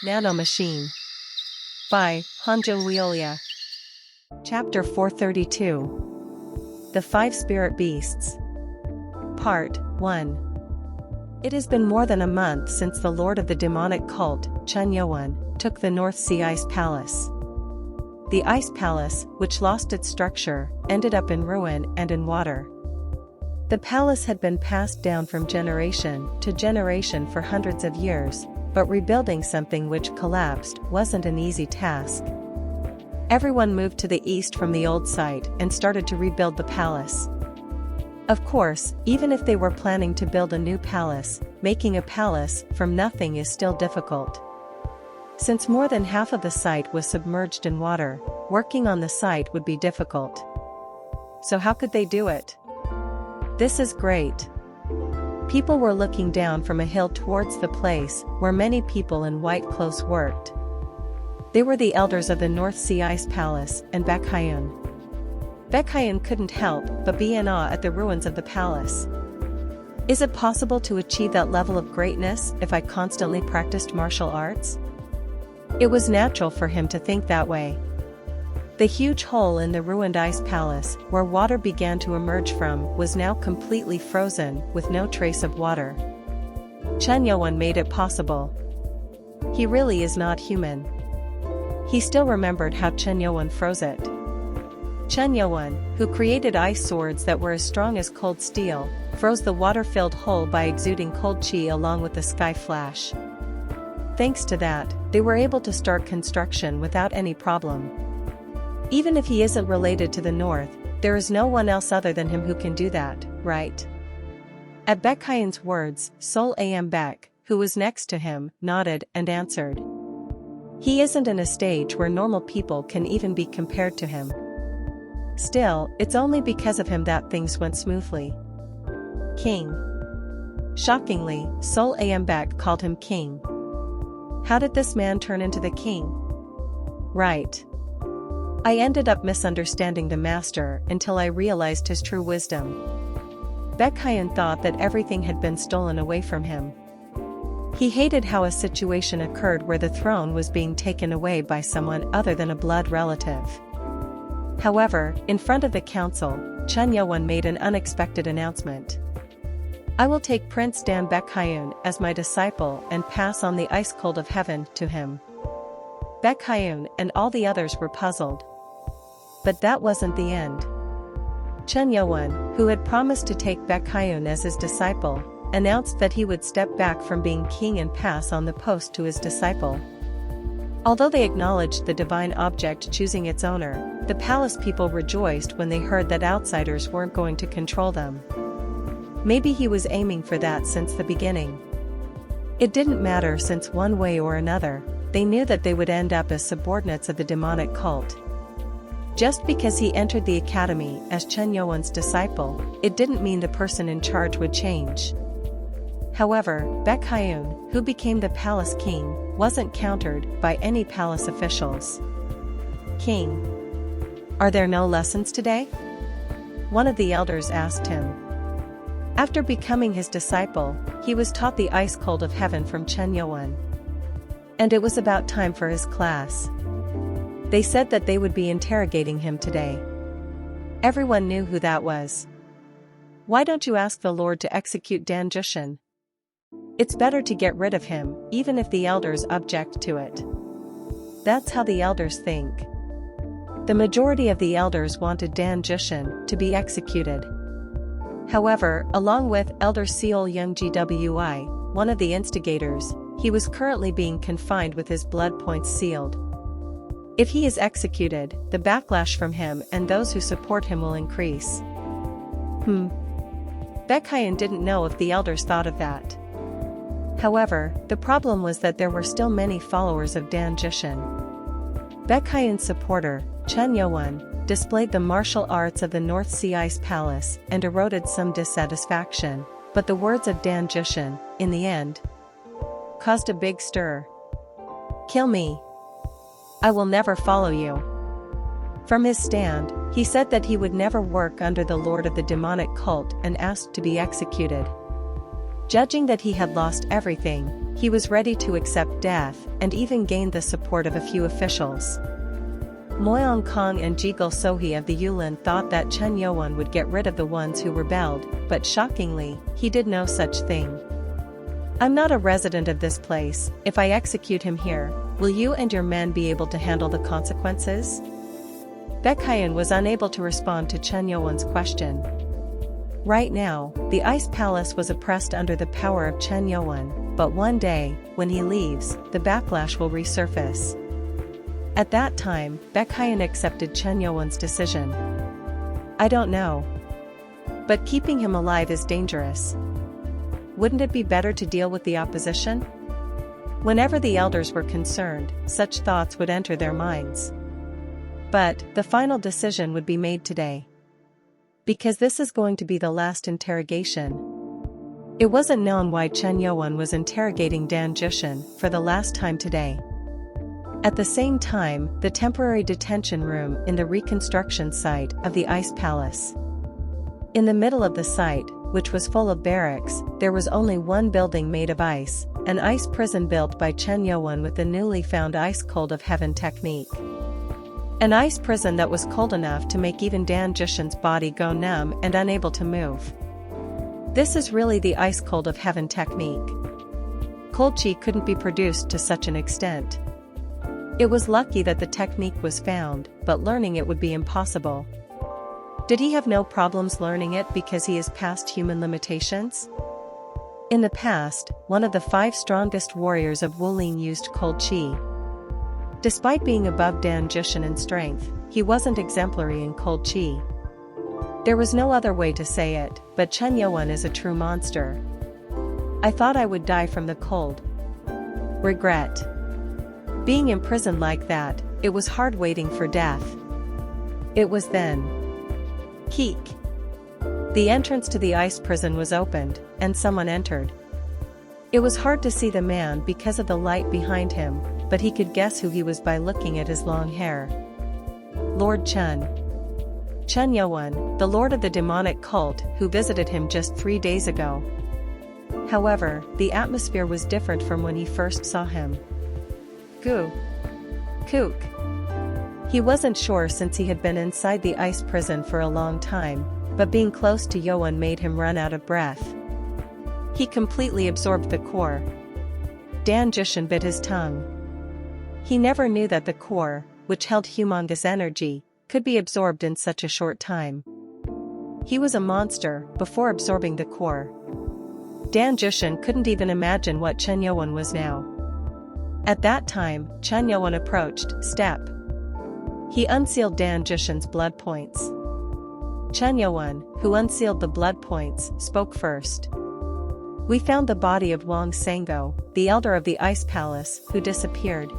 Nano Machine by Hanjo. Chapter 432. The Five Spirit Beasts. Part 1. It has been more than a month since the lord of the demonic cult, Yeowun, took the North Sea Ice Palace. The Ice Palace, which lost its structure, ended up in ruin and in water. The palace had been passed down from generation to generation for hundreds of years, but rebuilding something which collapsed wasn't an easy task. Everyone moved to the east from the old site and started to rebuild the palace. Of course, even if they were planning to build a new palace, making a palace from nothing is still difficult. Since more than half of the site was submerged in water, working on the site would be difficult. So how could they do it? This is great. People were looking down from a hill towards the place where many people in white clothes worked. They were the elders of the North Sea Ice Palace and Yeowun. Yeowun couldn't help but be in awe at the ruins of the palace. Is it possible to achieve that level of greatness if I constantly practiced martial arts? It was natural for him to think that way. The huge hole in the ruined ice palace, where water began to emerge from, was now completely frozen, with no trace of water. Yeowun made it possible. He really is not human. He still remembered how Yeowun froze it. Yeowun, who created ice swords that were as strong as cold steel, froze the water-filled hole by exuding cold chi along with the sky flash. Thanks to that, they were able to start construction without any problem. Even if he isn't related to the North, there is no one else other than him who can do that, right? At Yeowun's words, Sol Am Baek, who was next to him, nodded and answered. He isn't in a stage where normal people can even be compared to him. Still, it's only because of him that things went smoothly. King. Shockingly, Sol Am Baek called him king. How did this man turn into the king? Right. I ended up misunderstanding the master until I realized his true wisdom. Yeowun thought that everything had been stolen away from him. He hated how a situation occurred where the throne was being taken away by someone other than a blood relative. However, in front of the council, Yeowun made an unexpected announcement. I will take Prince Dan Yeowun as my disciple and pass on the ice cold of heaven to him. Yeowun and all the others were puzzled. But that wasn't the end. Yeowun, who had promised to take Yeowun as his disciple, announced that he would step back from being king and pass on the post to his disciple. Although they acknowledged the divine object choosing its owner, the palace people rejoiced when they heard that outsiders weren't going to control them. Maybe he was aiming for that since the beginning. It didn't matter, since one way or another, they knew that they would end up as subordinates of the demonic cult. Just because he entered the academy as Yeowun's disciple, it didn't mean the person in charge would change. However, Yeowun, who became the palace king, wasn't countered by any palace officials. King. Are there no lessons today? One of the elders asked him. After becoming his disciple, he was taught the ice cold of heaven from Yeowun. And it was about time for his class. They said that they would be interrogating him today. Everyone knew who that was. Why don't you ask the Lord to execute Dan Jushin? It's better to get rid of him, even if the elders object to it. That's how the elders think. The majority of the elders wanted Dan Jushin to be executed. However, along with Elder Seol Young Gwi, one of the instigators, he was currently being confined with his blood points sealed. If he is executed, the backlash from him and those who support him will increase. Yeowun didn't know if the elders thought of that. However, the problem was that there were still many followers of Dan Jushin. Yeowun's supporter, Yeowun, displayed the martial arts of the North Sea Ice Palace and eroded some dissatisfaction, but the words of Dan Jushin, in the end, caused a big stir. Kill me. I will never follow you. From his stand, he said that he would never work under the lord of the demonic cult and asked to be executed. Judging that he had lost everything, he was ready to accept death and even gained the support of a few officials. Moyong Kong and Jigul Sohee of the Yeowun thought that Chen Yeowun would get rid of the ones who rebelled, but shockingly, he did no such thing. "I'm not a resident of this place. If I execute him here, will you and your men be able to handle the consequences?" Baekhyun was unable to respond to Chen Yeowun's question. Right now, the Ice Palace was oppressed under the power of Chen Yeowun, but one day, when he leaves, the backlash will resurface. At that time, Baekhyun accepted Chen Yeowun's decision. "I don't know. But keeping him alive is dangerous. Wouldn't it be better to deal with the opposition?" Whenever the elders were concerned, such thoughts would enter their minds. But the final decision would be made today. Because this is going to be the last interrogation. It wasn't known why Chen Yeowun was interrogating Dan Jushin for the last time today. At the same time, the temporary detention room in the reconstruction site of the Ice Palace. In the middle of the site, which was full of barracks, there was only one building made of ice, an ice prison built by Chen Yeowun with the newly found ice cold of heaven technique. An ice prison that was cold enough to make even Dan Jushin's body go numb and unable to move. This is really the ice cold of heaven technique. Cold chi couldn't be produced to such an extent. It was lucky that the technique was found, but learning it would be impossible. Did he have no problems learning it because he is past human limitations? In the past, one of the 5 strongest warriors of Wulin used cold chi. Despite being above Dan Jushin in strength, he wasn't exemplary in cold chi. There was no other way to say it, but Chen Yeowun is a true monster. "I thought I would die from the cold. Regret. Being imprisoned like that, it was hard waiting for death." It was then. Keek. The entrance to the ice prison was opened, and someone entered. It was hard to see the man because of the light behind him, but he could guess who he was by looking at his long hair. Lord Chen. Chen Yeowun, the lord of the demonic cult who visited him just 3 days ago. However, the atmosphere was different from when he first saw him. Goo. Kook. He wasn't sure since he had been inside the ice prison for a long time, but being close to Yeowun made him run out of breath. He completely absorbed the core. Dan Jushin bit his tongue. He never knew that the core, which held humongous energy, could be absorbed in such a short time. He was a monster before absorbing the core. Dan Jushin couldn't even imagine what Chen Yeowun was now. At that time, Chen Yeowun approached, step. He unsealed Dan Jushin's blood points. Chen Yeowun, who unsealed the blood points, spoke first. "We found the body of Wang Sango, the elder of the Ice Palace, who disappeared.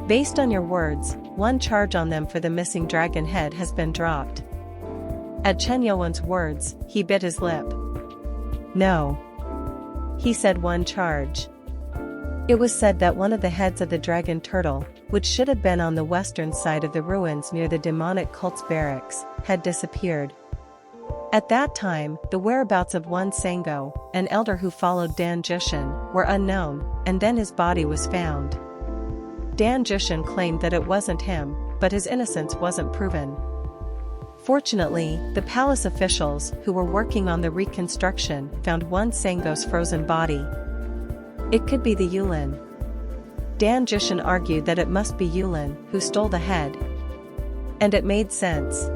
Based on your words, one charge on them for the missing dragon head has been dropped." At Chen Yeowun's words, he bit his lip. "No." He said one charge. It was said that one of the heads of the dragon turtle, which should have been on the western side of the ruins near the demonic cult's barracks, had disappeared. At that time, the whereabouts of Wang Sango, an elder who followed Dan Jushin, were unknown, and then his body was found. Dan Jushin claimed that it wasn't him, but his innocence wasn't proven. Fortunately, the palace officials who were working on the reconstruction found Wang Sango's frozen body. It could be the Yeowun. Dan Jushin argued that it must be Yeowun who stole the head. And it made sense.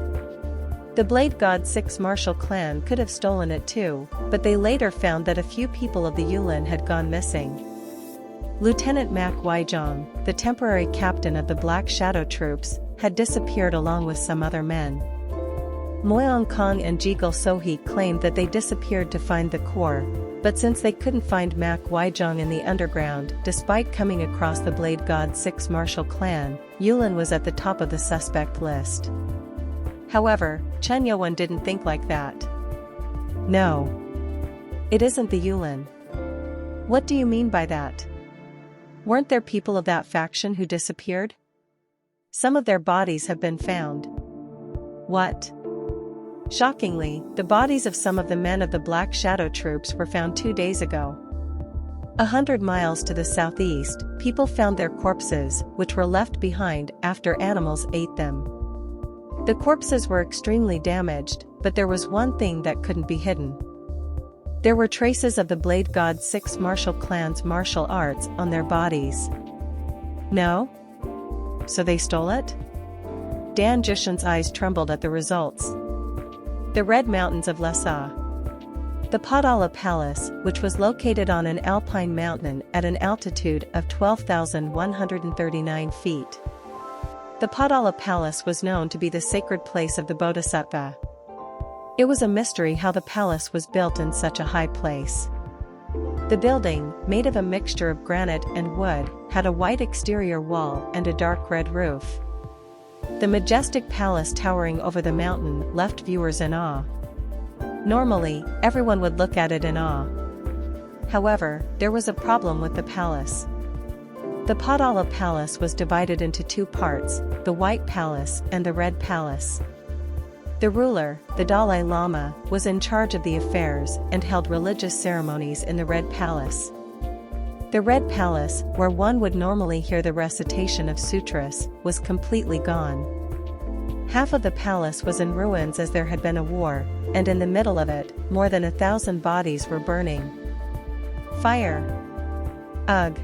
The Blade God 6 martial clan could have stolen it too, but they later found that a few people of the Yeowun had gone missing. Lieutenant Mak Waijong, the temporary captain of the Black Shadow troops, had disappeared along with some other men. Moyong Kong and Jigul Sohee claimed that they disappeared to find the core, but since they couldn't find Mak Waijong in the underground despite coming across the Blade God 6 martial clan, Yeowun was at the top of the suspect list. However, Chen Yeowun didn't think like that. "No. It isn't the Yeowun." "What do you mean by that? Weren't there people of that faction who disappeared? 'Some of their bodies have been found." "What? Shockingly, the bodies of some of the men of the Black Shadow troops were found 2 days ago. 100 miles to the southeast, people found their corpses, which were left behind after animals ate them. The corpses were extremely damaged, but there was one thing that couldn't be hidden. There were traces of the Blade God's 6 martial clans' martial arts on their bodies. No? So they stole it? Dan Jushin's eyes trembled at the results. The Red Mountains of Lhasa. The Padala Palace, which was located on an alpine mountain at an altitude of 12,139 feet. The Padala Palace was known to be the sacred place of the Bodhisattva. It was a mystery how the palace was built in such a high place. The building, made of a mixture of granite and wood, had a white exterior wall and a dark red roof. The majestic palace towering over the mountain left viewers in awe. Normally, everyone would look at it in awe. However, there was a problem with the palace. The Padala Palace was divided into 2 parts, the White Palace and the Red Palace. The ruler, the Dalai Lama, was in charge of the affairs and held religious ceremonies in the Red Palace. The Red Palace, where one would normally hear the recitation of sutras, was completely gone. Half of the palace was in ruins as there had been a war, and in the middle of it, more than 1,000 bodies were burning. Fire! Ugh!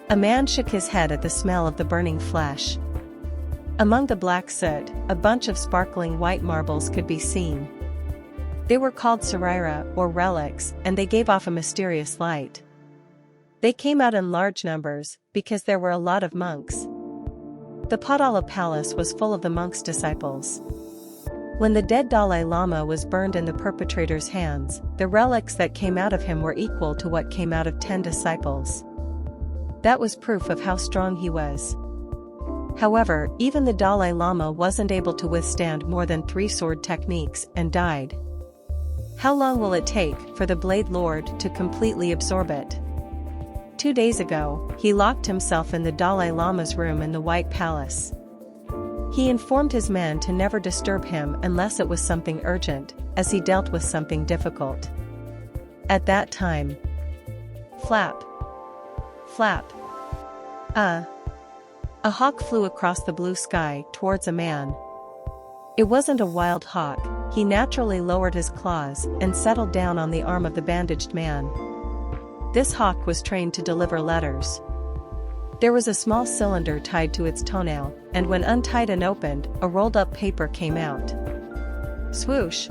A man shook his head at the smell of the burning flesh. Among the black soot, a bunch of sparkling white marbles could be seen. They were called sarira, or relics, and they gave off a mysterious light. They came out in large numbers, because there were a lot of monks. The Padala Palace was full of the monks' disciples. When the dead Dalai Lama was burned in the perpetrator's hands, the relics that came out of him were equal to what came out of 10 disciples. That was proof of how strong he was. However, even the Dalai Lama wasn't able to withstand more than 3 sword techniques and died. How long will it take for the Blade Lord to completely absorb it? 2 days ago, he locked himself in the Dalai Lama's room in the White Palace. He informed his men to never disturb him unless it was something urgent, as he dealt with something difficult. At that time, flap, flap. A hawk flew across the blue sky towards a man. It wasn't a wild hawk, he naturally lowered his claws and settled down on the arm of the bandaged man. This hawk was trained to deliver letters. There was a small cylinder tied to its toenail, and when untied and opened, a rolled-up paper came out. Swoosh!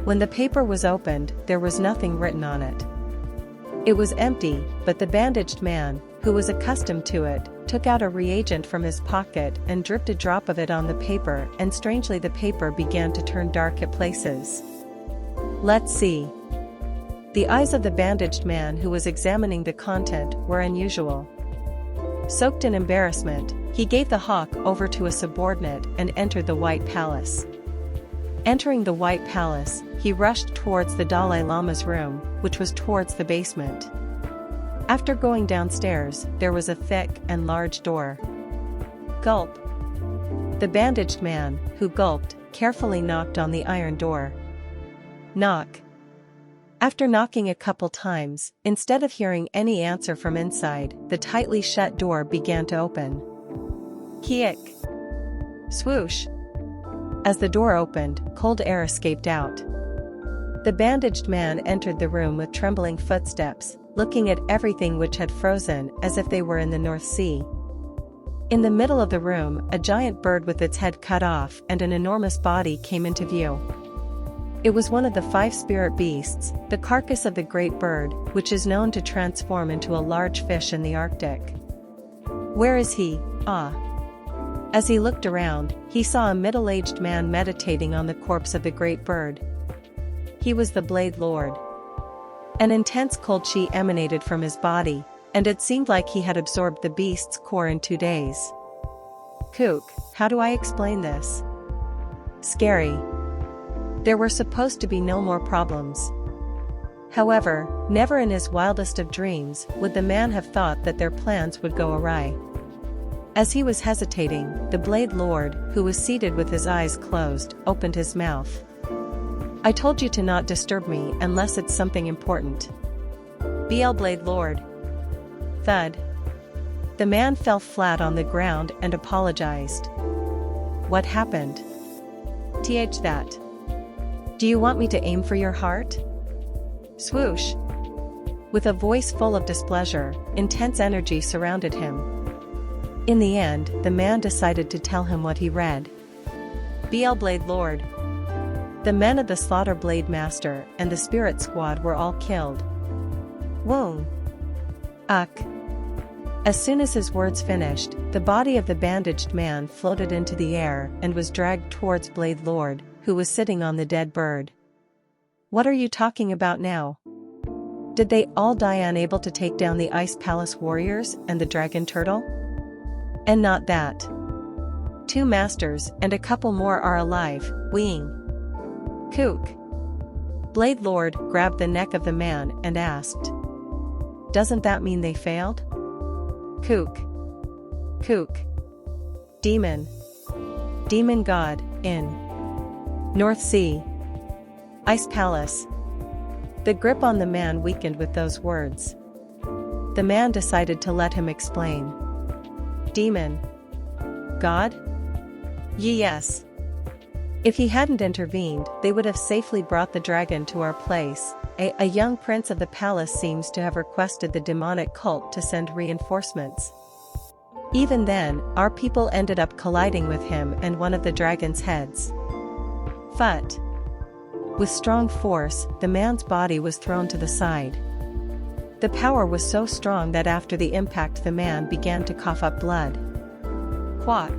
When the paper was opened, there was nothing written on it. It was empty, but the bandaged man, who was accustomed to it, took out a reagent from his pocket and dripped a drop of it on the paper, and strangely the paper began to turn dark at places. Let's see. The eyes of the bandaged man who was examining the content were unusual. Soaked in embarrassment, he gave the hawk over to a subordinate and entered the White Palace. Entering the White Palace, he rushed towards the Dalai Lama's room, which was towards the basement. After going downstairs, there was a thick and large door. Gulp. The bandaged man, who gulped, carefully knocked on the iron door. Knock. After knocking a couple times, instead of hearing any answer from inside, the tightly shut door began to open. Kiek. Swoosh. As the door opened, cold air escaped out. The bandaged man entered the room with trembling footsteps, looking at everything which had frozen as if they were in the North Sea. In the middle of the room, a giant bird with its head cut off and an enormous body came into view. It was one of the 5 spirit beasts, the carcass of the great bird, which is known to transform into a large fish in the Arctic. Where is he? Ah. As he looked around, he saw a middle-aged man meditating on the corpse of the great bird. He was the Blade Lord. An intense cold chi emanated from his body, and it seemed like he had absorbed the beast's core in 2 days. Kook, how do I explain this? Scary. There were supposed to be no more problems. However, never in his wildest of dreams would the man have thought that their plans would go awry. As he was hesitating, the Blade Lord, who was seated with his eyes closed, opened his mouth. I told you to not disturb me unless it's something important. Blade Lord. Thud. The man fell flat on the ground and apologized. What happened? That. Do you want me to aim for your heart? Swoosh. With a voice full of displeasure, intense energy surrounded him. In the end, the man decided to tell him what he read. Blade Lord. The men of the Slaughter Blade Master and the Spirit Squad were all killed. Yeowun. As soon as his words finished, the body of the bandaged man floated into the air and was dragged towards Blade Lord, who was sitting on the dead bird. What are you talking about now? Did they all die unable to take down the Ice Palace warriors and the dragon turtle? And not that. 2 masters and a couple more are alive, weeing. Kook. Blade Lord grabbed the neck of the man and asked. Doesn't that mean they failed? Kook. Demon. Demon God, in North Sea. Ice Palace. The grip on the man weakened with those words. The man decided to let him explain. Demon. God? Yes. If he hadn't intervened, they would have safely brought the dragon to our place. A young prince of the palace seems to have requested the demonic cult to send reinforcements. Even then, our people ended up colliding with him and one of the dragon's heads. Phut. With strong force, the man's body was thrown to the side. The power was so strong that after the impact the man began to cough up blood. Quack.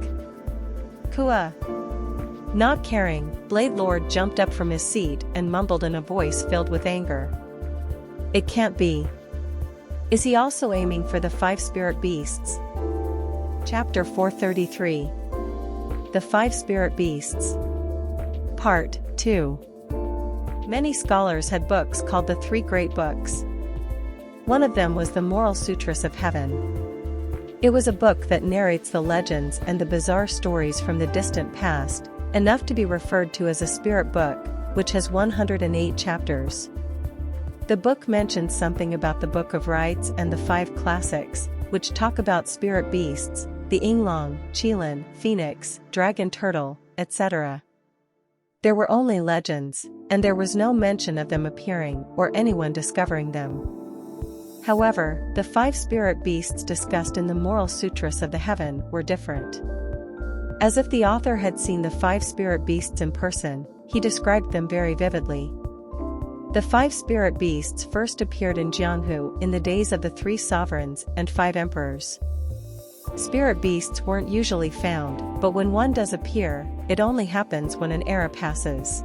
Kua. Not caring, Blade Lord jumped up from his seat and mumbled in a voice filled with anger. It can't be. Is he also aiming for the 5 spirit beasts? Chapter 433. The 5 Spirit Beasts. Part 2. Many scholars had books called the 3 Great Books. One of them was the Moral Sutras of Heaven. It was a book that narrates the legends and the bizarre stories from the distant past, enough to be referred to as a spirit book, which has 108 chapters. The book mentions something about the Book of Rites and the 5 classics, which talk about spirit beasts, the Yinglong, Qilin, Phoenix, Dragon Turtle, etc. There were only legends, and there was no mention of them appearing or anyone discovering them. However, the 5 spirit beasts discussed in the Moral Sutras of the Heaven were different. As if the author had seen the 5 spirit beasts in person, he described them very vividly. The 5 spirit beasts first appeared in Jianhu in the days of the 3 sovereigns and 5 emperors. Spirit beasts weren't usually found, but when one does appear, it only happens when an era passes.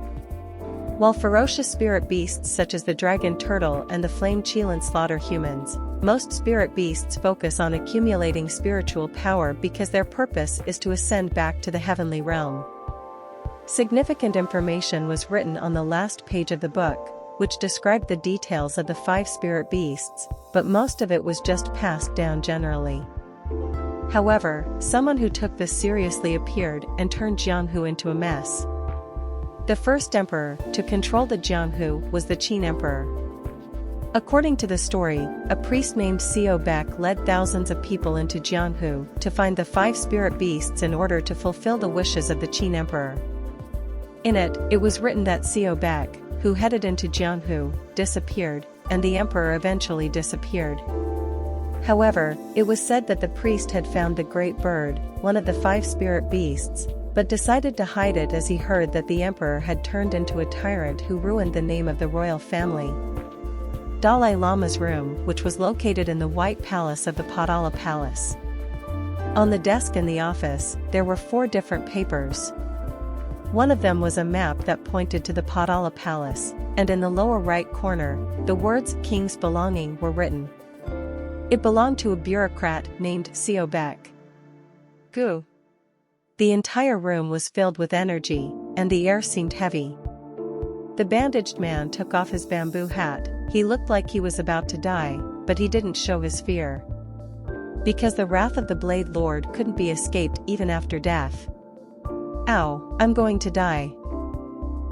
While ferocious spirit beasts such as the dragon turtle and the flame Qilin slaughter humans, most spirit beasts focus on accumulating spiritual power because their purpose is to ascend back to the heavenly realm. Significant information was written on the last page of the book, which described the details of the 5 spirit beasts, but most of it was just passed down generally. However, someone who took this seriously appeared and turned Jianhu into a mess. The first emperor to control the Jianhu was the Qin Emperor. According to the story, a priest named Xiao Bek led thousands of people into Jianhu to find the 5 spirit beasts in order to fulfill the wishes of the Qin Emperor. In it was written that Xiao Bek, who headed into Jianhu, disappeared, and the emperor eventually disappeared. However, it was said that the priest had found the Great Bird, one of the 5 spirit beasts, but decided to hide it as he heard that the emperor had turned into a tyrant who ruined the name of the royal family. Dalai Lama's room, which was located in the White Palace of the Potala Palace. On the desk in the office, there were 4 different papers. One of them was a map that pointed to the Potala Palace, and in the lower right corner, the words "King's Belonging" were written. It belonged to a bureaucrat named Xiao Bek. Gu. The entire room was filled with energy, and the air seemed heavy. The bandaged man took off his bamboo hat. He looked like he was about to die, but he didn't show his fear. Because the wrath of the Blade Lord couldn't be escaped even after death. Ow, I'm going to die.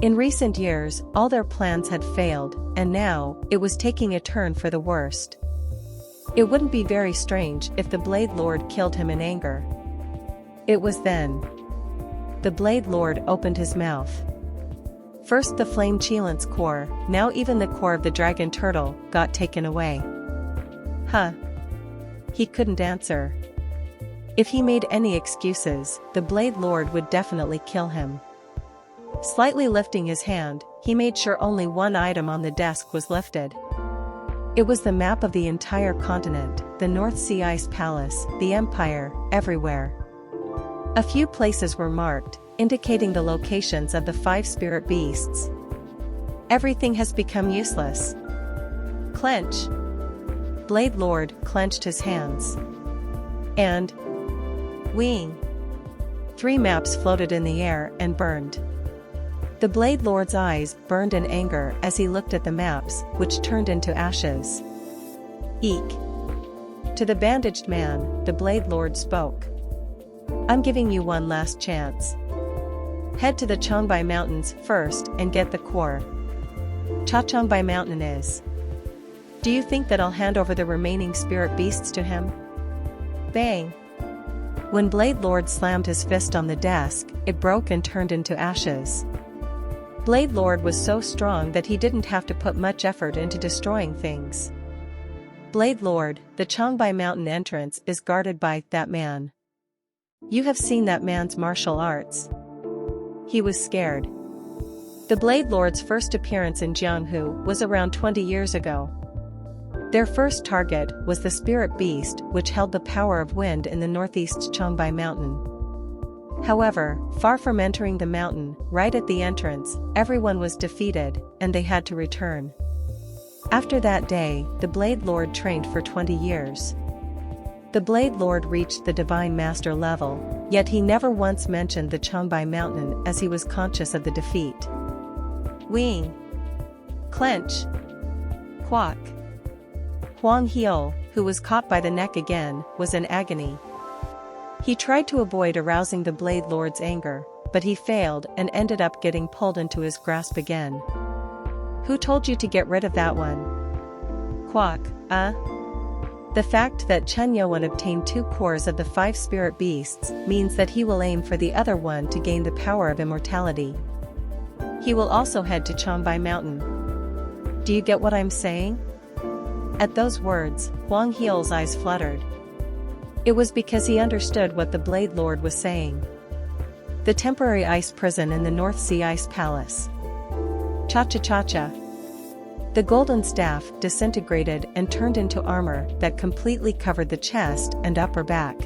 In recent years, all their plans had failed, and now, it was taking a turn for the worst. It wouldn't be very strange if the Blade Lord killed him in anger. It was then. The Blade Lord opened his mouth. First the flame cheilant's core, now even the core of the dragon turtle, got taken away. Huh? He couldn't answer. If he made any excuses, the Blade Lord would definitely kill him. Slightly lifting his hand, he made sure only one item on the desk was lifted. It was the map of the entire continent, the North Sea Ice Palace, the Empire, everywhere. A few places were marked, indicating the locations of the 5 spirit beasts. Everything has become useless. Clench. Blade Lord clenched his hands. And wing. 3 maps floated in the air and burned. The Blade Lord's eyes burned in anger as he looked at the maps, which turned into ashes. Eek. To the bandaged man, the Blade Lord spoke. I'm giving you one last chance. Head to the Changbai Mountains first and get the core. Changbai Mountain is. Do you think that I'll hand over the remaining spirit beasts to him? Bang. When Blade Lord slammed his fist on the desk, it broke and turned into ashes. Blade Lord was so strong that he didn't have to put much effort into destroying things. Blade Lord, the Changbai Mountain entrance is guarded by that man. You have seen that man's martial arts. He was scared. The Blade Lord's first appearance in Jianghu was around 20 years ago. Their first target was the spirit beast, which held the power of wind in the northeast Changbai Mountain. However, far from entering the mountain, right at the entrance, everyone was defeated, and they had to return. After that day, the Blade Lord trained for 20 years. The Blade Lord reached the Divine Master level, yet he never once mentioned the Changbai Mountain as he was conscious of the defeat. Wing. Clench. Quack. Huang Heol, who was caught by the neck again, was in agony. He tried to avoid arousing the Blade Lord's anger, but he failed and ended up getting pulled into his grasp again. Who told you to get rid of that one? Quack, The fact that Yeowun obtained 2 cores of the 5 spirit beasts means that he will aim for the other one to gain the power of immortality. He will also head to Changbai Mountain. Do you get what I'm saying? At those words, Huang Heol's eyes fluttered. It was because he understood what the Blade Lord was saying. The temporary ice prison in the North Sea Ice Palace. Cha-cha-cha-cha. The golden staff disintegrated and turned into armor that completely covered the chest and upper back.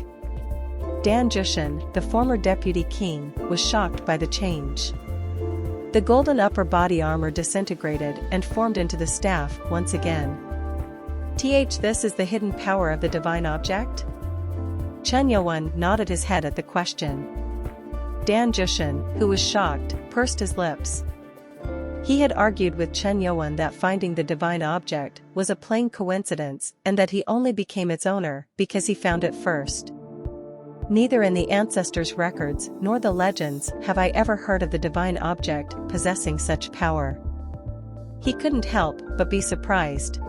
Dan Jushin, the former deputy king, was shocked by the change. The golden upper body armor disintegrated and formed into the staff once again. This is the hidden power of the divine object? Yeowun nodded his head at the question. Dan Jushin, who was shocked, pursed his lips. He had argued with Yeowun that finding the divine object was a plain coincidence and that he only became its owner because he found it first. Neither in the ancestors' records nor the legends have I ever heard of the divine object possessing such power. He couldn't help but be surprised.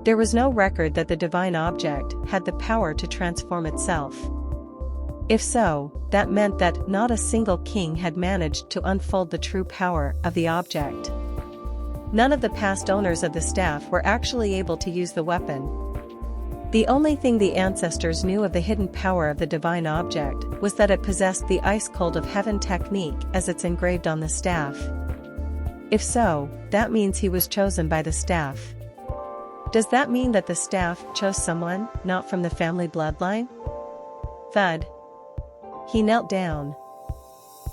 There was no record that the divine object had the power to transform itself. If so, that meant that not a single king had managed to unfold the true power of the object. None of the past owners of the staff were actually able to use the weapon. The only thing the ancestors knew of the hidden power of the divine object was that it possessed the ice cold of heaven technique as it's engraved on the staff. If so, that means he was chosen by the staff. Does that mean that the staff chose someone not from the family bloodline? Thud. He knelt down.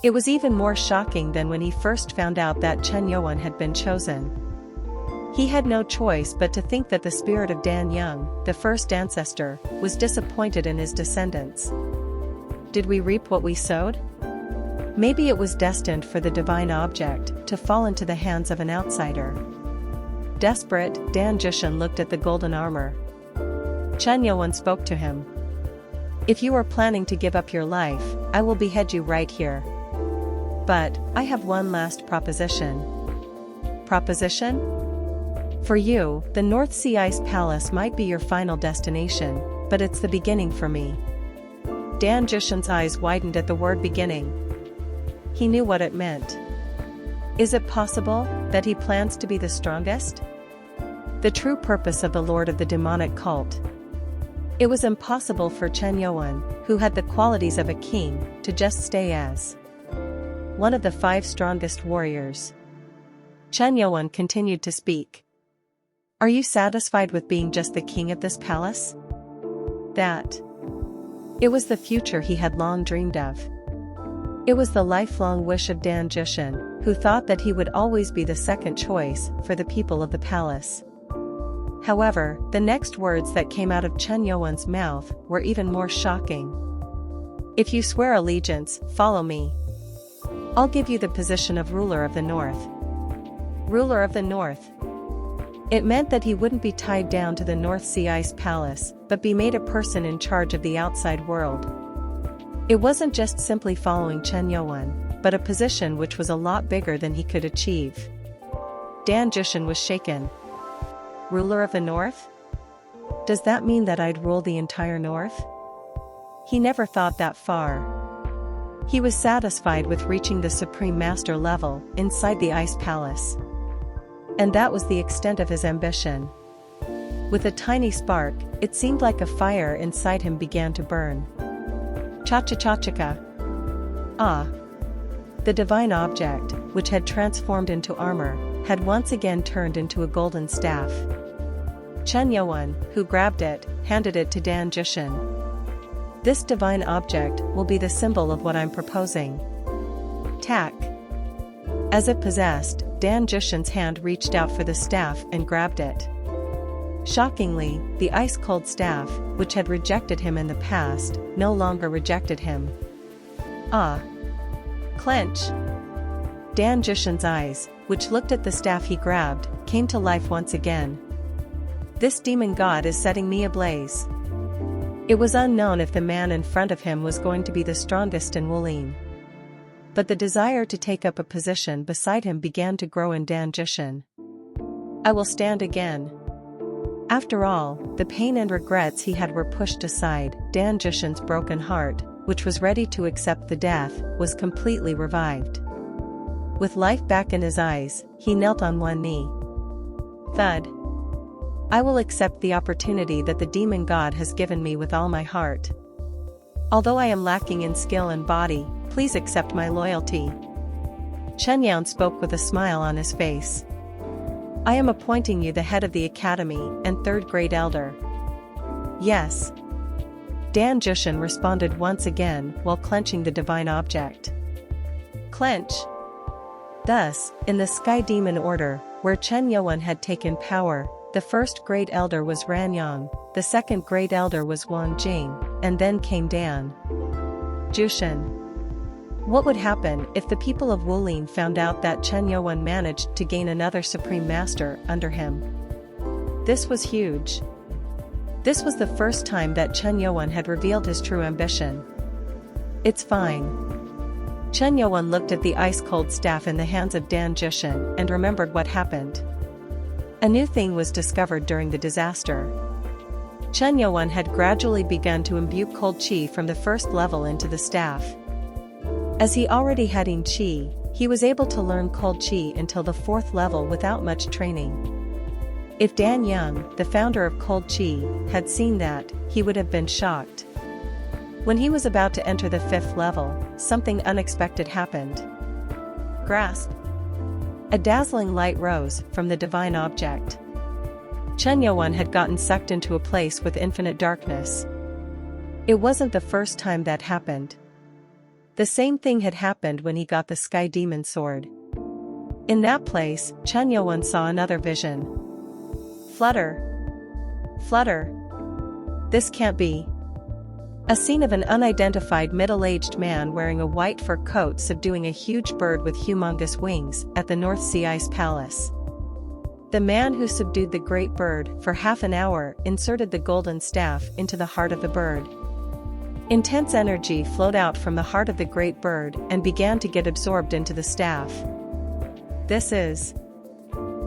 It was even more shocking than when he first found out that Yeowun had been chosen. He had no choice but to think that the spirit of Dan Young, the first ancestor, was disappointed in his descendants. Did we reap what we sowed? Maybe it was destined for the divine object to fall into the hands of an outsider. Desperate, Dan Jushin looked at the golden armor. Yeowun spoke to him. If you are planning to give up your life, I will behead you right here. But, I have one last proposition. Proposition? For you, the North Sea Ice Palace might be your final destination, but it's the beginning for me. Dan Jushin's eyes widened at the word beginning. He knew what it meant. Is it possible that he plans to be the strongest? The true purpose of the Lord of the demonic cult. It was impossible for Chen Yeowun, who had the qualities of a king, to just stay as one of the 5 strongest warriors. Chen Yeowun continued to speak. Are you satisfied with being just the king of this palace? That. It was the future he had long dreamed of. It was the lifelong wish of Dan Jushin, who thought that he would always be the second choice for the people of the palace. However, the next words that came out of Chen Yeowun's mouth were even more shocking. If you swear allegiance, follow me. I'll give you the position of ruler of the North. Ruler of the North. It meant that he wouldn't be tied down to the North Sea Ice Palace, but be made a person in charge of the outside world. It wasn't just simply following Chen Yeowun, but a position which was a lot bigger than he could achieve. Dan Jushin was shaken. Ruler of the North? Does that mean that I'd rule the entire North? He never thought that far. He was satisfied with reaching the Supreme Master level inside the Ice Palace. And that was the extent of his ambition. With a tiny spark, it seemed like a fire inside him began to burn. Cha-cha-cha-cha-cha. Ah! The divine object, which had transformed into armor, had once again turned into a golden staff. Chen Yeowun, who grabbed it, handed it to Dan Jushin. This divine object will be the symbol of what I'm proposing. Tack. As if possessed, Dan Jushin's hand reached out for the staff and grabbed it. Shockingly, the ice-cold staff, which had rejected him in the past, no longer rejected him. Ah! Clench! Dan Jushin's eyes, which looked at the staff he grabbed, came to life once again. This demon god is setting me ablaze. It was unknown if the man in front of him was going to be the strongest in Wulin. But the desire to take up a position beside him began to grow in Dan Jushin. I will stand again. After all, the pain and regrets he had were pushed aside. Dan Jushin's broken heart, which was ready to accept the death, was completely revived. With life back in his eyes, he knelt on one knee. Thud. I will accept the opportunity that the demon god has given me with all my heart. Although I am lacking in skill and body, please accept my loyalty. Chen Yeowun spoke with a smile on his face. I am appointing you the head of the academy and 3rd grade elder. Yes. Dan Jushin responded once again while clenching the divine object. Clench. Thus, in the Sky Demon Order, where Chen Yeowun had taken power, the 1st grade elder was Ranyang, the 2nd grade elder was Wang Jing, and then came Dan Jushin. What would happen if the people of Wulin found out that Chen Yeowun managed to gain another Supreme Master under him? This was huge. This was the first time that Chen Yeowun had revealed his true ambition. It's fine. Chen Yeowun looked at the ice-cold staff in the hands of Dan Jushin and remembered what happened. A new thing was discovered during the disaster. Chen Yeowun had gradually begun to imbue cold chi from the 1st level into the staff. As he already had in chi, he was able to learn cold chi until the 4th level without much training. If Dan Young, the founder of cold chi, had seen that, he would have been shocked. When he was about to enter the 5th level, something unexpected happened. Grasp! A dazzling light rose from the divine object. Chen Yeowun had gotten sucked into a place with infinite darkness. It wasn't the first time that happened. The same thing had happened when he got the Sky Demon Sword. In that place, Chen Yeowun saw another vision. Flutter! Flutter! This can't be. A scene of an unidentified middle-aged man wearing a white fur coat subduing a huge bird with humongous wings at the North Sea Ice Palace. The man who subdued the great bird for half an hour inserted the golden staff into the heart of the bird. Intense energy flowed out from the heart of the great bird and began to get absorbed into the staff. This is.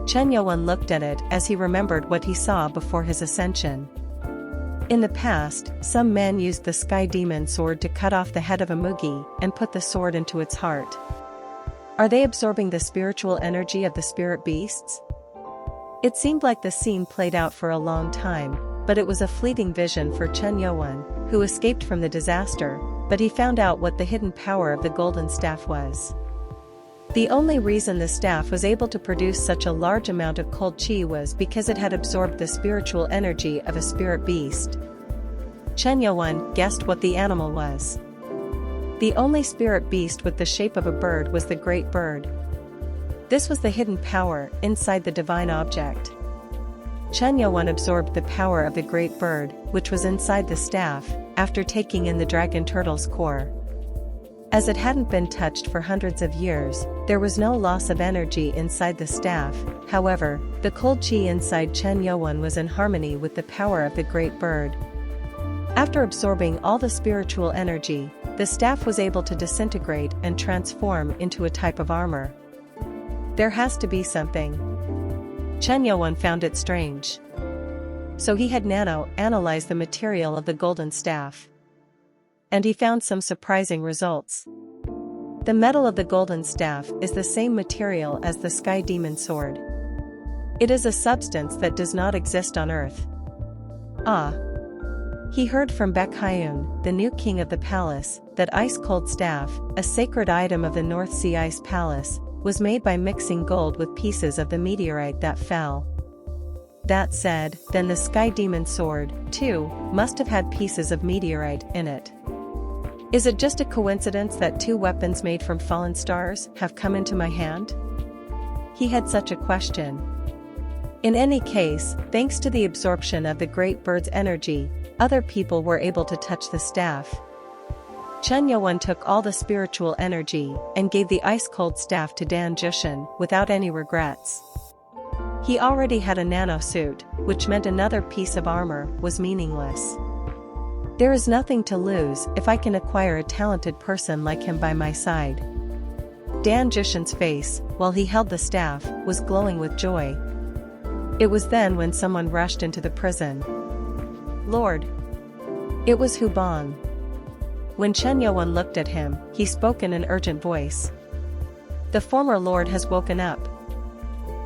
Yeowun looked at it as he remembered what he saw before his ascension. In the past, some men used the sky demon sword to cut off the head of a Mugi and put the sword into its heart. Are they absorbing the spiritual energy of the spirit beasts? It seemed like the scene played out for a long time, but it was a fleeting vision for Yeowun, who escaped from the disaster, but he found out what the hidden power of the golden staff was. The only reason the staff was able to produce such a large amount of cold chi was because it had absorbed the spiritual energy of a spirit beast. Yeowun guessed what the animal was. The only spirit beast with the shape of a bird was the great bird. This was the hidden power inside the divine object. Yeowun absorbed the power of the great bird, which was inside the staff, after taking in the dragon turtle's core. As it hadn't been touched for hundreds of years, there was no loss of energy inside the staff. However, the cold chi inside Yeowun was in harmony with the power of the great bird. After absorbing all the spiritual energy, the staff was able to disintegrate and transform into a type of armor. There has to be something. Yeowun found it strange. So he had Nano analyze the material of the golden staff. And he found some surprising results. The metal of the golden staff is the same material as the sky demon sword. It is a substance that does not exist on Earth. He heard from Yeowun, the new king of the palace, that ice-cold staff, a sacred item of the North Sea Ice Palace, was made by mixing gold with pieces of the meteorite that fell. That said, then the sky demon sword, too, must have had pieces of meteorite in it. Is it just a coincidence that two weapons made from fallen stars have come into my hand? He had such a question. In any case, thanks to the absorption of the great bird's energy, other people were able to touch the staff. Yeowun took all the spiritual energy and gave the ice-cold staff to Dan Jushin without any regrets. He already had a nano suit, which meant another piece of armor was meaningless. There is nothing to lose if I can acquire a talented person like him by my side. Dan Jushin's face, while he held the staff, was glowing with joy. It was then when someone rushed into the prison. Lord! It was Hubong. When Yeowun looked at him, he spoke in an urgent voice. The former lord has woken up.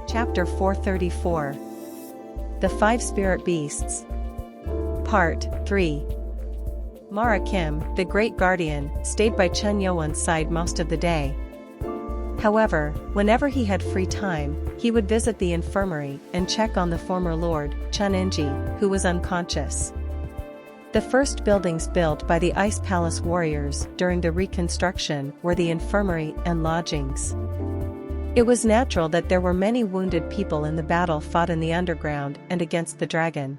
Chapter 434. The Five Spirit Beasts. Part 3. Mara Kim, the Great Guardian, stayed by Yeowun's side most of the day. However, whenever he had free time, he would visit the infirmary and check on the former lord, Chun-Inji, who was unconscious. The first buildings built by the Ice Palace warriors during the reconstruction were the infirmary and lodgings. It was natural that there were many wounded people in the battle fought in the underground and against the dragon.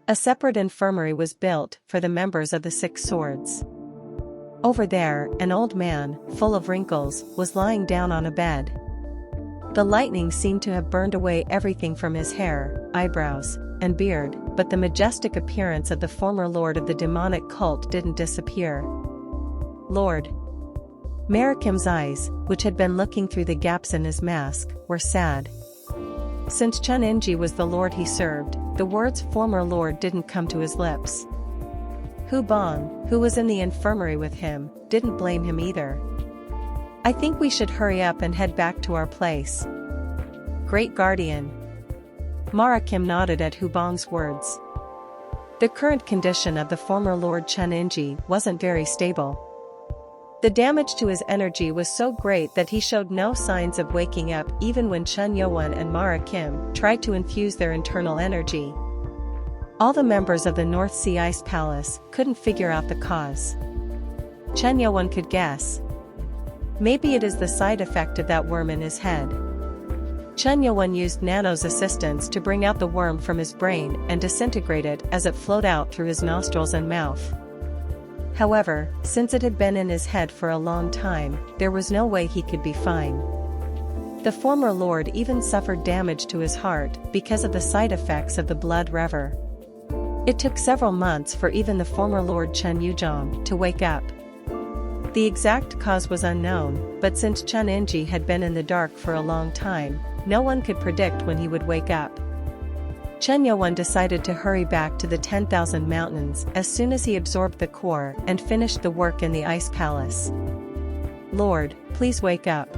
A separate infirmary was built for the members of the Six Swords. Over there, an old man, full of wrinkles, was lying down on a bed. The lightning seemed to have burned away everything from his hair, eyebrows, and beard, but the majestic appearance of the former lord of the demonic cult didn't disappear. Lord! Marakim's eyes, which had been looking through the gaps in his mask, were sad. Since Chun-Inji was the lord he served, the words former lord didn't come to his lips. Hubong, who was in the infirmary with him, didn't blame him either. I think we should hurry up and head back to our place. Great Guardian. Mara Kim nodded at Hubong's words. The current condition of the former Lord Chun-Inji wasn't very stable. The damage to his energy was so great that he showed no signs of waking up even when Yeowun and Mara Kim tried to infuse their internal energy. All the members of the North Sea Ice Palace couldn't figure out the cause. Yeowun could guess. Maybe it is the side effect of that worm in his head. Yeowun used Nano's assistance to bring out the worm from his brain and disintegrate it as it flowed out through his nostrils and mouth. However, since it had been in his head for a long time, there was no way he could be fine. The former lord even suffered damage to his heart because of the side effects of the blood rever. It took several months for even the former Lord Chen Yuzhong to wake up. The exact cause was unknown, but since Chen Enji had been in the dark for a long time, no one could predict when he would wake up. Chen Yeowun decided to hurry back to the 10,000 mountains as soon as he absorbed the core and finished the work in the ice palace. Lord, please wake up.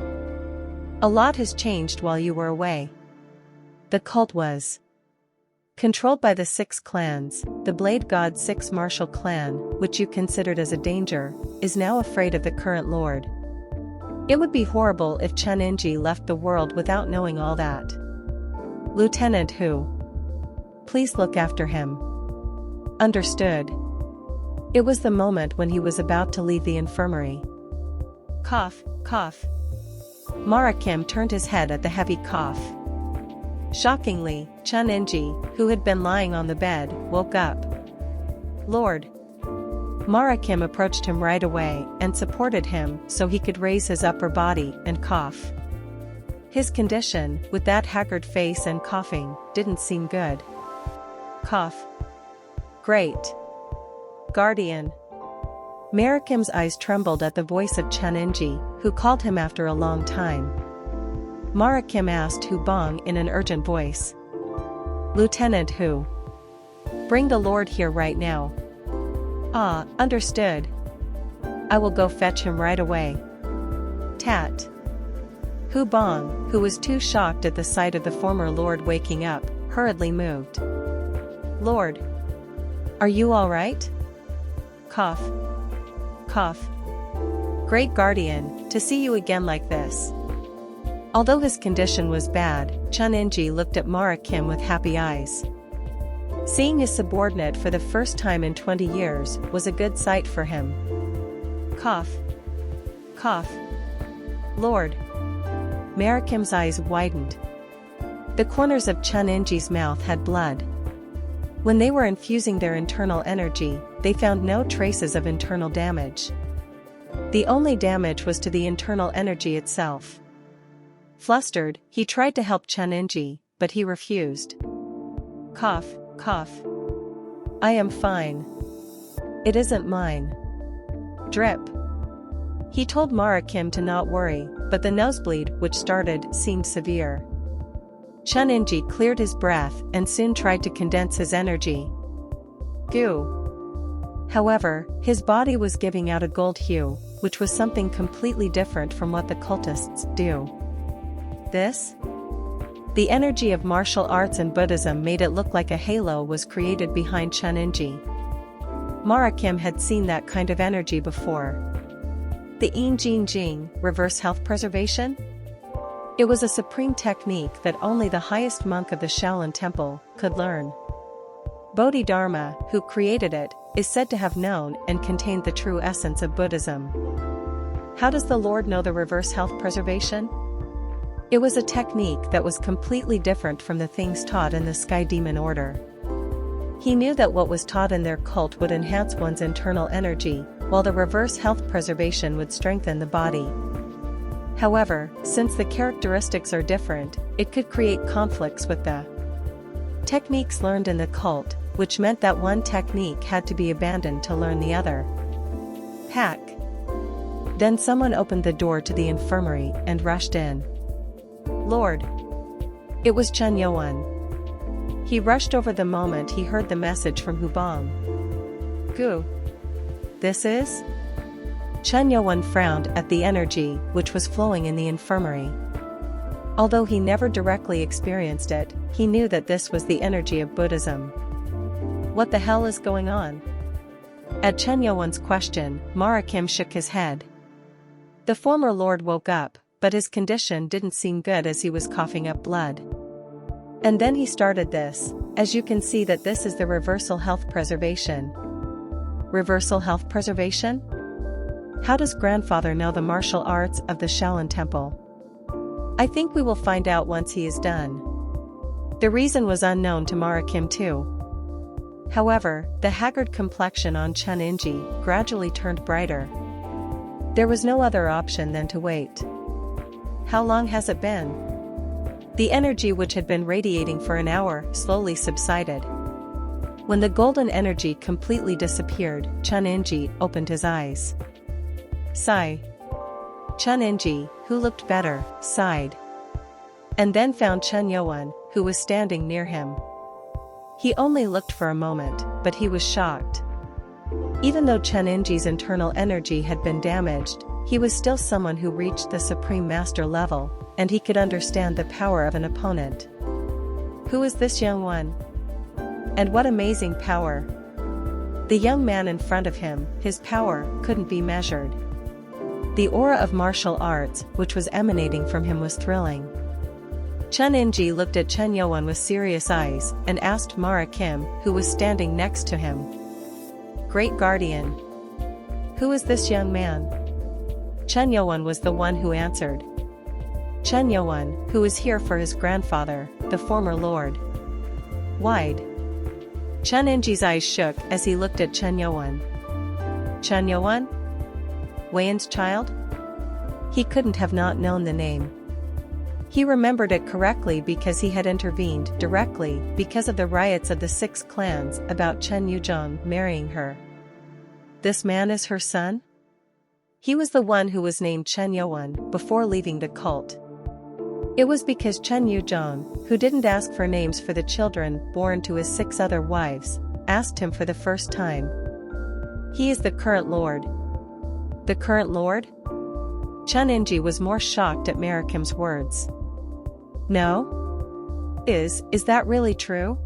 A lot has changed while you were away. The cult was controlled by the 6 clans. The Blade God's 6 martial clan, which you considered as a danger, is now afraid of the current lord. It would be horrible if Chen Enji left the world without knowing all that. Lieutenant Hu, please look after him. Understood. It was the moment when he was about to leave the infirmary. Cough, cough. Mara Kim turned his head at the heavy cough. Shockingly, Chen Enji, who had been lying on the bed, woke up. Lord. Mara Kim approached him right away and supported him so he could raise his upper body and cough. His condition, with that haggard face and coughing, didn't seem good. Cough. Great. Guardian. Mara Kim's eyes trembled at the voice of Chen Enji, who called him after a long time. Mara Kim asked Hu Bong in an urgent voice. Lieutenant Hu. Bring the Lord here right now. Ah, understood. I will go fetch him right away. Tat. Hu Bong, who was too shocked at the sight of the former Lord waking up, hurriedly moved. Lord. Are you all right? Cough. Cough. Great Guardian, to see you again like this. Although his condition was bad, Chen Enji looked at Mara Kim with happy eyes. Seeing his subordinate for the first time in 20 years was a good sight for him. Cough. Cough. Lord. Mara Kim's eyes widened. The corners of Chen Enji's mouth had blood. When they were infusing their internal energy, they found no traces of internal damage. The only damage was to the internal energy itself. Flustered, he tried to help Chen Enji, but he refused. Cough, cough. I am fine. It isn't mine. Drip. He told Mara Kim to not worry, but the nosebleed which started seemed severe. Chen Enji cleared his breath and soon tried to condense his energy. Goo. However, his body was giving out a gold hue, which was something completely different from what the cultists do. This? The energy of martial arts and Buddhism made it look like a halo was created behind Chen Enji. Mara Kim had seen that kind of energy before. The Yin Jing Jing, reverse health preservation? It was a supreme technique that only the highest monk of the Shaolin Temple could learn. Bodhidharma, who created it, is said to have known and contained the true essence of Buddhism. How does the Lord know the reverse health preservation? It was a technique that was completely different from the things taught in the Sky Demon Order. He knew that what was taught in their cult would enhance one's internal energy, while the reverse health preservation would strengthen the body. However, since the characteristics are different, it could create conflicts with the techniques learned in the cult, which meant that one technique had to be abandoned to learn the other. Hack. Then someone opened the door to the infirmary and rushed in. Lord. It was Chen Yeowun. He rushed over the moment he heard the message from Hu Bong. Gu. This is? Chen Yeowun frowned at the energy which was flowing in the infirmary. Although he never directly experienced it, he knew that this was the energy of Buddhism. What the hell is going on? At Chen Yeowun's question, Mara Kim shook his head. The former lord woke up, but his condition didn't seem good as he was coughing up blood. And then he started this, as you can see that this is the reversal health preservation. Reversal health preservation? How does grandfather know the martial arts of the Shaolin Temple? I think we will find out once he is done. The reason was unknown to Mara Kim too. However, the haggard complexion on Chen Enji gradually turned brighter. There was no other option than to wait. How long has it been? The energy which had been radiating for an hour slowly subsided. When the golden energy completely disappeared, Chun-inji opened his eyes. Sigh. Chun-inji, who looked better, sighed. And then found Yeowun, who was standing near him. He only looked for a moment, but he was shocked. Even though Chun-inji's internal energy had been damaged, he was still someone who reached the Supreme Master level, and he could understand the power of an opponent. Who is this Yeowun? And what amazing power! The young man in front of him, his power couldn't be measured. The aura of martial arts, which was emanating from him, was thrilling. Chun-inji looked at Yeowun with serious eyes and asked Mara Kim, who was standing next to him. Great Guardian. Who is this young man? Yeowun was the one who answered. Yeowun, who is here for his grandfather, the former lord. Wide. Chun-inji's eyes shook as he looked at Yeowun. Yeowun? Wayne's child? He couldn't have not known the name. He remembered it correctly because he had intervened directly because of the riots of the 6 clans about Chen Yuzhong marrying her. This man is her son? He was the one who was named Yeowun before leaving the cult. It was because Chen Yuzhong, who didn't ask for names for the children born to his 6 other wives, asked him for the first time. He is the current lord. The current lord? Chun-inji was more shocked at Mara Kim's words. No? Is that really true?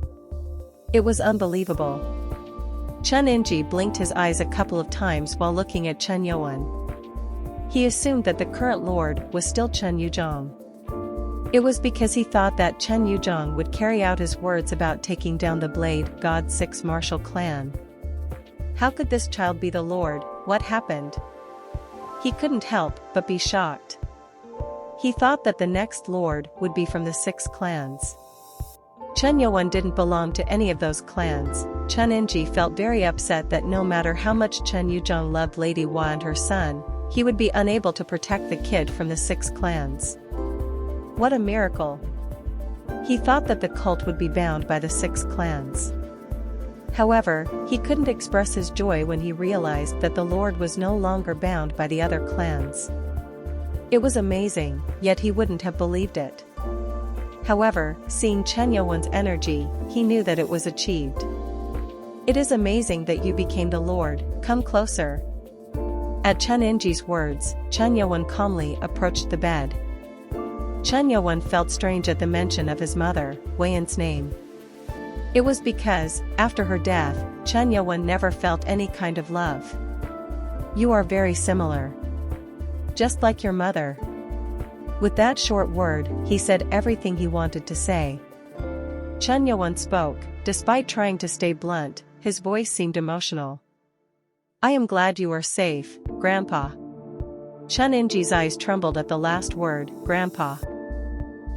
It was unbelievable. Chun-inji blinked his eyes a couple of times while looking at Yeowun. He assumed that the current lord was still Chen Yuzhong. It was because he thought that Chen Yuzhong would carry out his words about taking down the Blade God 6 martial clan. How could this child be the lord? What happened? He couldn't help but be shocked. He thought that the next lord would be from the 6 clans. Yeowun didn't belong to any of those clans. Chun-inji felt very upset that no matter how much Chen Yuzhong loved Lady Hua and her son, he would be unable to protect the kid from the 6 clans. What a miracle! He thought that the cult would be bound by the 6 clans. However, he couldn't express his joy when he realized that the Lord was no longer bound by the other clans. It was amazing, yet he wouldn't have believed it. However, seeing Yeowun's energy, he knew that it was achieved. It is amazing that you became the Lord, come closer. At Chun-inji's words, Yeowun calmly approached the bed. Yeowun felt strange at the mention of his mother, Wayne's name. It was because, after her death, Yeowun never felt any kind of love. You are very similar. Just like your mother. With that short word, he said everything he wanted to say. Yeowun spoke, despite trying to stay blunt, his voice seemed emotional. I am glad you are safe, Grandpa. Chun-inji's eyes trembled at the last word, Grandpa.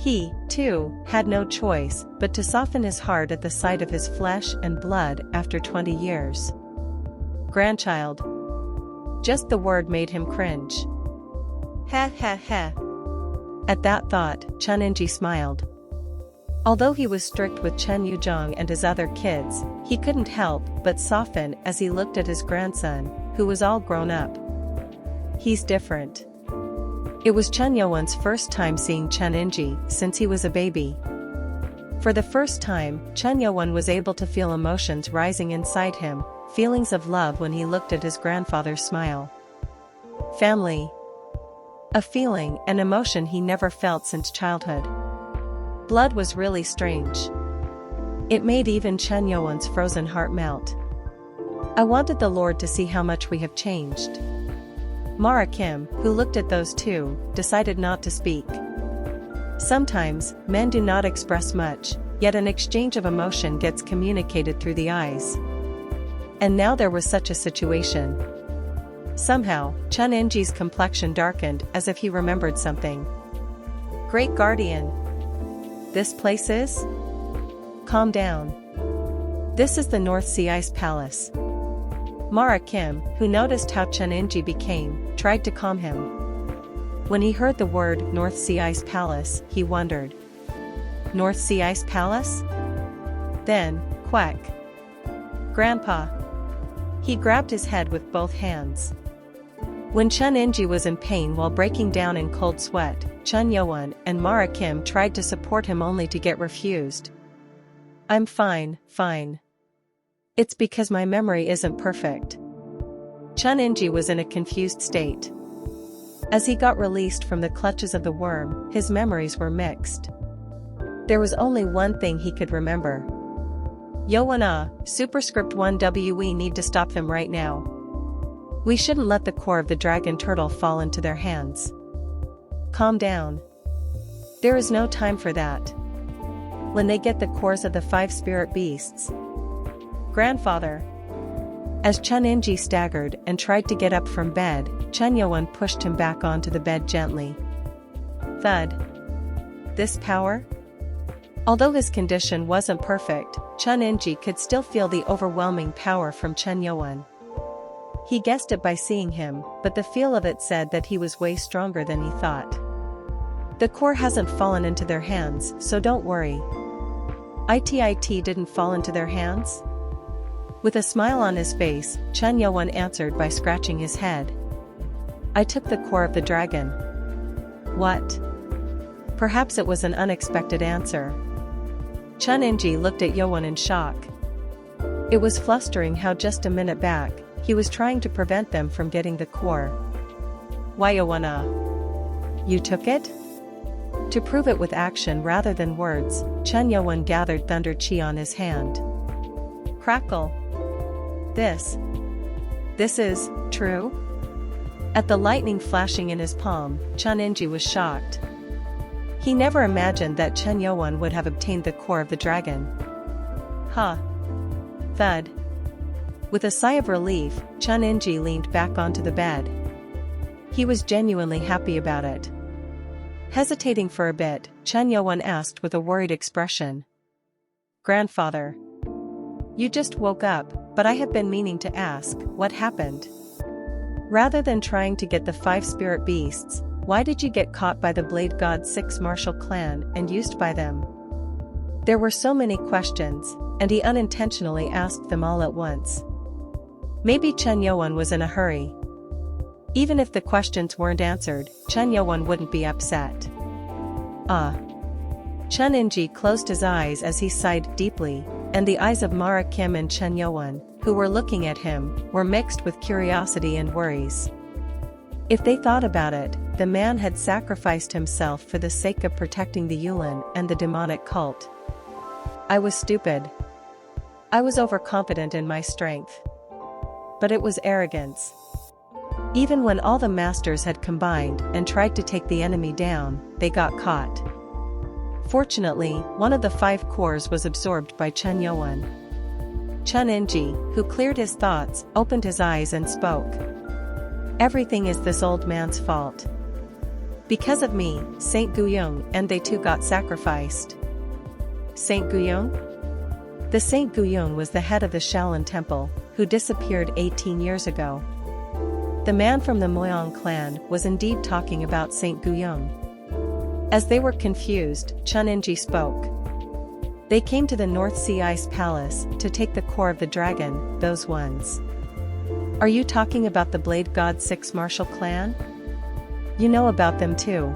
He, too, had no choice but to soften his heart at the sight of his flesh and blood after 20 years. Grandchild. Just the word made him cringe. Heh heh heh. At that thought, Chun-inji smiled. Although he was strict with Chen Yuzhong and his other kids, he couldn't help but soften as he looked at his grandson, who was all grown up. He's different. It was Yeowun's first time seeing Chun-inji since he was a baby. For the first time, Yeowun was able to feel emotions rising inside him, feelings of love when he looked at his grandfather's smile. Family. A feeling and emotion he never felt since childhood. Blood was really strange. It made even Yeowun's frozen heart melt. I wanted the Lord to see how much we have changed. Mara Kim, who looked at those two, decided not to speak. Sometimes, men do not express much, yet an exchange of emotion gets communicated through the eyes. And now there was such a situation. Somehow, Chun-inji's complexion darkened as if he remembered something. Great Guardian. This place is? Calm down. This is the North Sea Ice Palace. Mara Kim, who noticed how Chun-inji became, tried to calm him. When he heard the word North Sea Ice Palace, he wondered. North Sea Ice Palace? Then, quack. Grandpa. He grabbed his head with both hands. When Chun Inji was in pain while breaking down in cold sweat, Chun Yeowun and Mara Kim tried to support him only to get refused. I'm fine, fine. It's because my memory isn't perfect. Chun Inji was in a confused state. As he got released from the clutches of the worm, his memories were mixed. There was only one thing he could remember. Yeowun, superscript 1 we need to stop them right now. We shouldn't let the core of the dragon turtle fall into their hands. Calm down. There is no time for that. When they get the cores of the 5 spirit beasts. Grandfather. As Chun Inji staggered and tried to get up from bed, Chun Yeowun pushed him back onto the bed gently. Thud. This power? Although his condition wasn't perfect, Chun Inji could still feel the overwhelming power from Chun Yeowun. He guessed it by seeing him, but the feel of it said that he was way stronger than he thought. The core hasn't fallen into their hands, so don't worry. It didn't fall into their hands? With a smile on his face, Chun Yeowun answered by scratching his head. I took the core of the dragon. What? Perhaps it was an unexpected answer. Chun Inji looked at Yeowun in shock. It was flustering how just a minute back, he was trying to prevent them from getting the core. Why Yeowun? You took it? To prove it with action rather than words, Chun Yeowun gathered thunder chi on his hand. Crackle. This is true? At the lightning flashing in his palm, Chun Inji was shocked. He never imagined that Chun Yeowun would have obtained the core of the dragon. Huh. Thud. With a sigh of relief, Chun Inji leaned back onto the bed. He was genuinely happy about it. Hesitating for a bit, Chun Yeowun asked with a worried expression. Grandfather. You just woke up, but I have been meaning to ask, what happened? Rather than trying to get the 5 spirit beasts, why did you get caught by the Blade God's 6 martial clan and used by them? There were so many questions, and he unintentionally asked them all at once. Maybe Chun Yeowun was in a hurry. Even if the questions weren't answered, Chun Yeowun wouldn't be upset. Chun Inji closed his eyes as he sighed deeply, and the eyes of Mara Kim and Chun Yeowun, who were looking at him, were mixed with curiosity and worries. If they thought about it, the man had sacrificed himself for the sake of protecting the Yeowun and the demonic cult. I was stupid. I was overconfident in my strength. But it was arrogance. Even when all the masters had combined and tried to take the enemy down, they got caught. Fortunately, one of the 5 cores was absorbed by Chun Yeowun. Chun Inji, who cleared his thoughts, opened his eyes and spoke. Everything is this old man's fault. Because of me, Saint Guyoung and they too got sacrificed. Saint Guyoung? The Saint Guyoung was the head of the Shaolin Temple, who disappeared 18 years ago. The man from the Moyang clan was indeed talking about Saint Guyoung. As they were confused, Chun Inji spoke. They came to the North Sea Ice Palace to take the core of the dragon, those ones. Are you talking about the Blade God's 6 martial clan? You know about them too.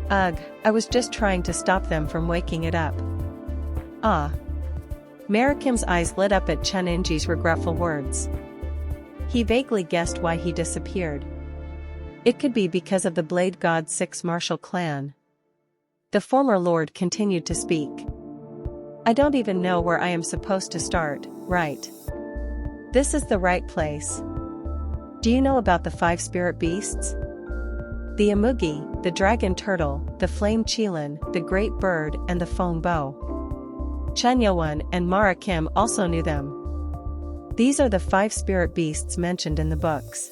Ugh, I was just trying to stop them from waking it up. Mara Kim's eyes lit up at Chun Inji's regretful words. He vaguely guessed why he disappeared. It could be because of the Blade God's 6 martial clan. The former lord continued to speak. I don't even know where I am supposed to start, right? This is the right place. Do you know about the 5 spirit beasts? The Amugi, the dragon turtle, the flame qilin, the great bird and the feng bow. Chun Yeowun and Mara Kim also knew them. These are the 5 spirit beasts mentioned in the books.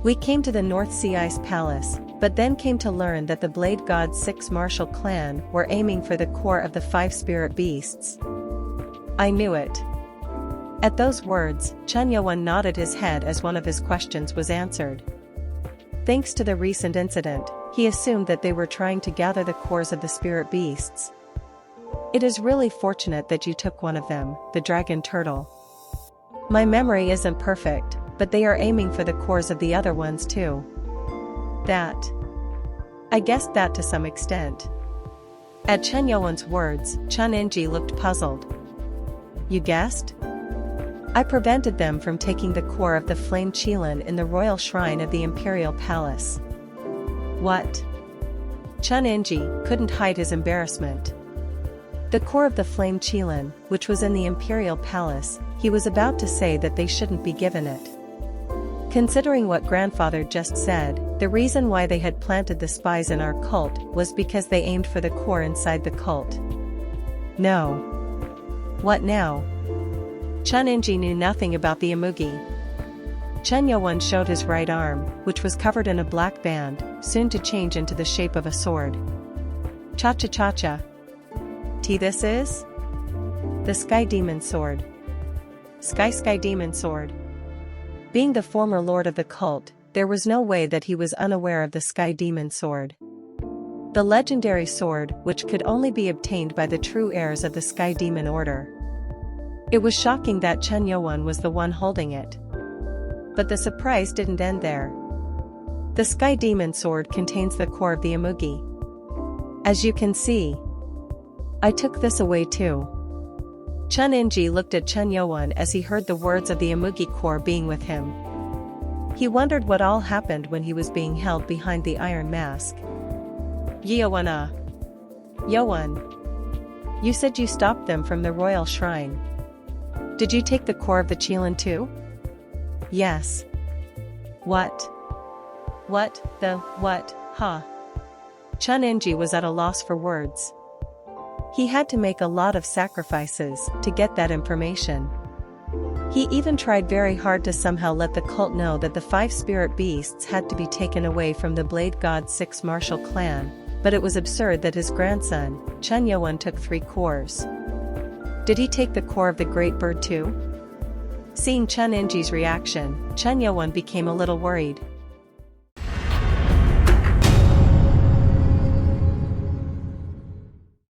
We came to the North Sea Ice Palace, but then came to learn that the Blade God's 6 martial clan were aiming for the core of the 5 spirit beasts. I knew it. At those words, Chun Yeowun nodded his head as one of his questions was answered. Thanks to the recent incident, he assumed that they were trying to gather the cores of the spirit beasts. It is really fortunate that you took one of them, the dragon turtle. My memory isn't perfect, but they are aiming for the cores of the other ones too. That. I guessed that to some extent. At Chen Yeowun's words, Chun Inji looked puzzled. You guessed? I prevented them from taking the core of the flame Qilin in the royal shrine of the imperial palace. What? Chun Inji couldn't hide his embarrassment. The core of the flame Qilin, which was in the imperial palace, he was about to say that they shouldn't be given it. Considering what grandfather just said, the reason why they had planted the spies in our cult was because they aimed for the core inside the cult. No. What now? Chun Inji knew nothing about the Imugi. Chen Yeowun showed his right arm, which was covered in a black band, soon to change into the shape of a sword. Cha-cha-cha-cha. This is? The Sky Demon Sword. Sky Demon Sword. Being the former lord of the cult, there was no way that he was unaware of the Sky Demon Sword. The legendary sword which could only be obtained by the true heirs of the Sky Demon Order. It was shocking that Chen Yeowun was the one holding it. But the surprise didn't end there. The Sky Demon Sword contains the core of the Imugi. As you can see, I took this away too. Chun Inji looked at Chen Yeowun as he heard the words of the Imugi core being with him. He wondered what all happened when he was being held behind the iron mask. Yeowun. You said you stopped them from the royal shrine. Did you take the core of the Qilin too? Yes. What? Huh? Chun Inji was at a loss for words. He had to make a lot of sacrifices to get that information. He even tried very hard to somehow let the cult know that the 5 spirit beasts had to be taken away from the Blade God's 6 martial clan, but it was absurd that his grandson, Chen Yeowun, took 3 cores. Did he take the core of the Great Bird too? Seeing Chun Inji's reaction, Chen Yeowun became a little worried.